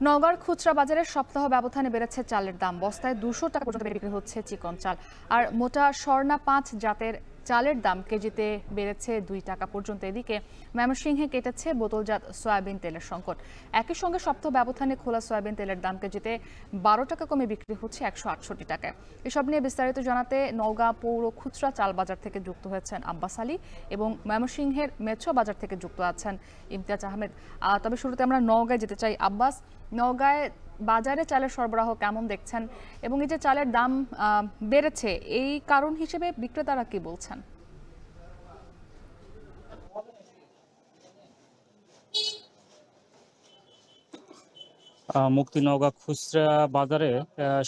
নওগাঁর খুচরা বাজারে সপ্তাহ ব্যবধানে বেড়েছে চালের দাম। বস্তায় 200 টাকা পর্যন্ত বিক্রি হচ্ছে চিকন চাল। আর মোটা স্বর্ণা 5 জাতের চালের দাম কেজিতে বেড়েছে 2 টাকা পর্যন্ত। এদিকে ময়মনসিংহে কেটেছে বোতলজাত সয়াবিন তেলের সংকট। একই সঙ্গে সপ্তাহ ব্যবধানে খোলা সয়াবিন তেলের দাম কেজিতে 12 টাকা কমে বিক্রি হচ্ছে 168 টাকায়। এসব নিয়ে বিস্তারিত জানাতে নওগাঁ পৌর খুচরা চাল বাজার থেকে যুক্ত হয়েছেন আব্বাস আলী এবং ময়মনসিংহের মেছো বাজার থেকে যুক্ত আছেন ইমতিয়াজ আহমেদ। তবে শুরুতে আমরা নওগাঁয় যেতে চাই। আব্বাস, নওগাঁয় বাজারে চালের সরবরাহ কেমন দেখছেন এবং এই যে চালের দাম বেড়েছে এই কারণ হিসেবে বিক্রেতারা কি বলছেন? মুক্তিনওগাঁ খুচরা বাজারে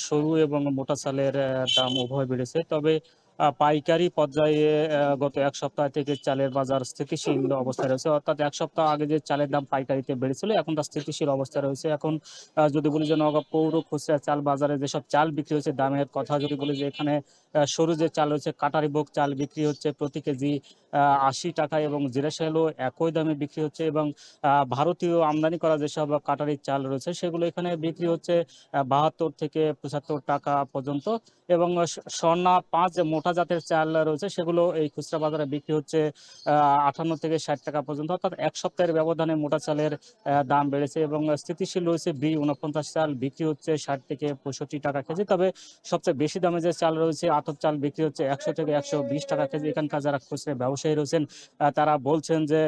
সরু এবং মোটা চালের দাম উভয় বেড়েছে। তবে পাইকারি পর্যায়ে গত এক সপ্তাহ থেকে চালের বাজার স্থিতিশীল অবস্থায় রয়েছে। অর্থাৎ এক সপ্তাহ আগে যে চালের দাম পাইকারিতে বেড়েছিল এখন তা স্থিতিশীল অবস্থায় রয়েছে। এখন যদি বলি যে নওগাঁ পৌর খুচরা চাল বাজারে যেসব চাল বিক্রি হচ্ছে দামের কথা যদি বলি যে এখানে সরু যে চাল রয়েছে কাটারি ভোগ চাল বিক্রি হচ্ছে প্রতি কেজি 80 টাকা এবং জিরা সেলও একই দামে বিক্রি হচ্ছে এবং ভারতীয় আমদানি করা যেসব কাটারি চাল রয়েছে সেগুলো এখানে বিক্রি হচ্ছে 72 থেকে 75 টাকা পর্যন্ত এবং স্বর্ণা 5 যে মোটা জাতের চাল রয়েছে সেগুলো এই খুচরা বাজারে বিক্রি হচ্ছে 58 থেকে 60 টাকা পর্যন্ত। অর্থাৎ এক সপ্তাহের ব্যবধানে মোটা চালের দাম বেড়েছে এবং স্থিতিশীল রয়েছে B49 চাল বিক্রি হচ্ছে 60 থেকে 65 টাকা কেজি। তবে সবচেয়ে বেশি দামে যে চাল রয়েছে আতপ চাল বিক্রি হচ্ছে 100 থেকে 120 টাকা কেজি। এখানকার যারা খুচরা ব্যবসায়ী রয়েছেন তারা বলছেন যে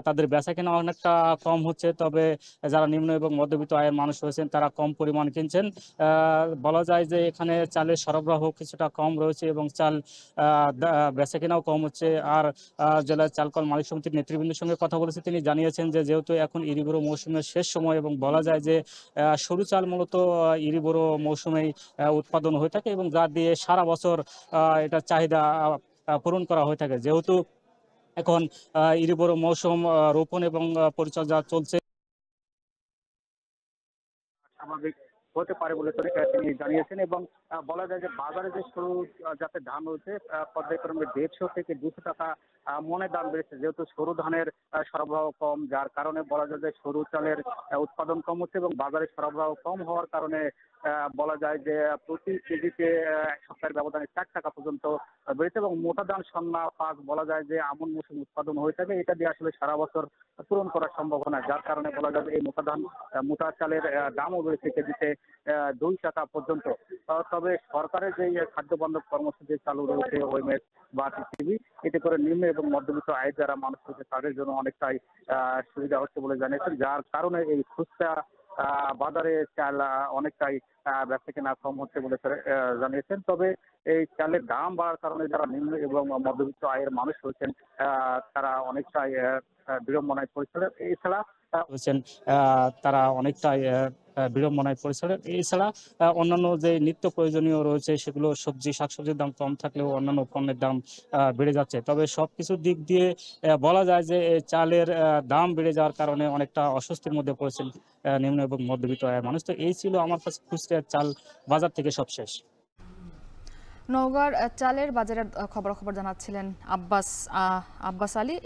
তাদের বেচাকেনা অনেকটা কম হচ্ছে, তবে যারা নিম্ন এবং মধ্যবিত্ত আয়ের মানুষ রয়েছেন তারা কম পরিমাণ কিনছেন। বলা যায় যে এখানে চালের সরবরাহ কিছুটা কম রয়েছে এবং চাল বেচাকেনাও কম হচ্ছে। আর জেলা চালকল মালিক সমিতির নেতৃবৃন্দের সঙ্গে কথা বলেছে, তিনি জানিয়েছেন যে যেহেতু এখন ইরিবোরো মৌসুমের শেষ সময় এবং বলা যায় যে সরু চাল মূলত ইরিবোরো মৌসুমেই উৎপাদন হয়ে থাকে এবং যা দিয়ে সারা বছর এটা চাহিদা পূরণ করা হয়ে থাকে। যেহেতু এখন ইরিবোরো মৌসুম রোপণ এবং পরিচর্যা চলছে, স্বাভাবিক হতে পারে বলে তিনি জানিয়েছেন এবং বলা যায় যে বাজারে যে সরু জাতের ধান রয়েছে পর্যায়ক্রমে 150 থেকে 200 টাকা মনে দাম বেড়েছে। যেহেতু সরু ধানের সরবরাহ কম, যার কারণে বলা যায় যে সরু চালের উৎপাদন কম হচ্ছে এবং বাজারে সরবরাহ কম হওয়ার কারণে বলা যায় যে প্রতি কেজিতে এক সপ্তাহের ব্যবধানে 4 টাকা পর্যন্ত বেড়েছে এবং মোটা ধান স্বর্ণা 5 বলা যায় যে আমন মৌসুম উৎপাদন হয়ে থাকে, এটা দিয়ে আসলে সারা বছর পূরণ করা সম্ভব না, যার কারণে বলা যায় এই মোটা ধান মোটা চালের দামও বেড়েছে কেজিতে 2 টাকা পর্যন্ত। তবে সরকারের যে খাদ্য বান্ধব কর্মসূচি চালু রয়েছে ওএমএস বা টিসিবি, এতে করে নিম্ন এবং মধ্যবিত্ত আয়ের যারা মানুষ রয়েছে তাদের জন্য অনেকটাই সুবিধা হচ্ছে বলে জানিয়েছেন, যার কারণে এই খুচরা বাজারে চাল অনেকটাই বেচাকেনা কম হচ্ছে বলে জানিয়েছেন। তবে এই চালের দাম বাড়ার কারণে যারা নিম্ন এবং মধ্যবিত্ত আয়ের মানুষ রয়েছেন তারা অনেকটাই বিড়ম্বনায় পড়েছিল। এছাড়া রয়েছেন তারা অনেকটাই বিড়ম্বনায় পড়েছিল। এছাড়া অন্যান্য যে নিত্য প্রয়োজনীয় রয়েছে সেগুলো সবজি শাকসবজির দাম কম থাকলেও অন্যান্য পণ্যের দাম বেড়ে যাচ্ছে। তবে সবকিছুর দিক দিয়ে বলা যায় যে চালের দাম বেড়ে যাওয়ার কারণে অনেকটা অস্বস্তির মধ্যে পড়েছেন নিম্ন এবং মধ্যবিত্ত আয়ের মানুষ। তো এই ছিল আমার কাছে খুচরা চাল বাজার থেকে সবশেষ। নওগাঁর চালের বাজারের খবরাখবর জানাচ্ছিলেন আব্বাস আলী।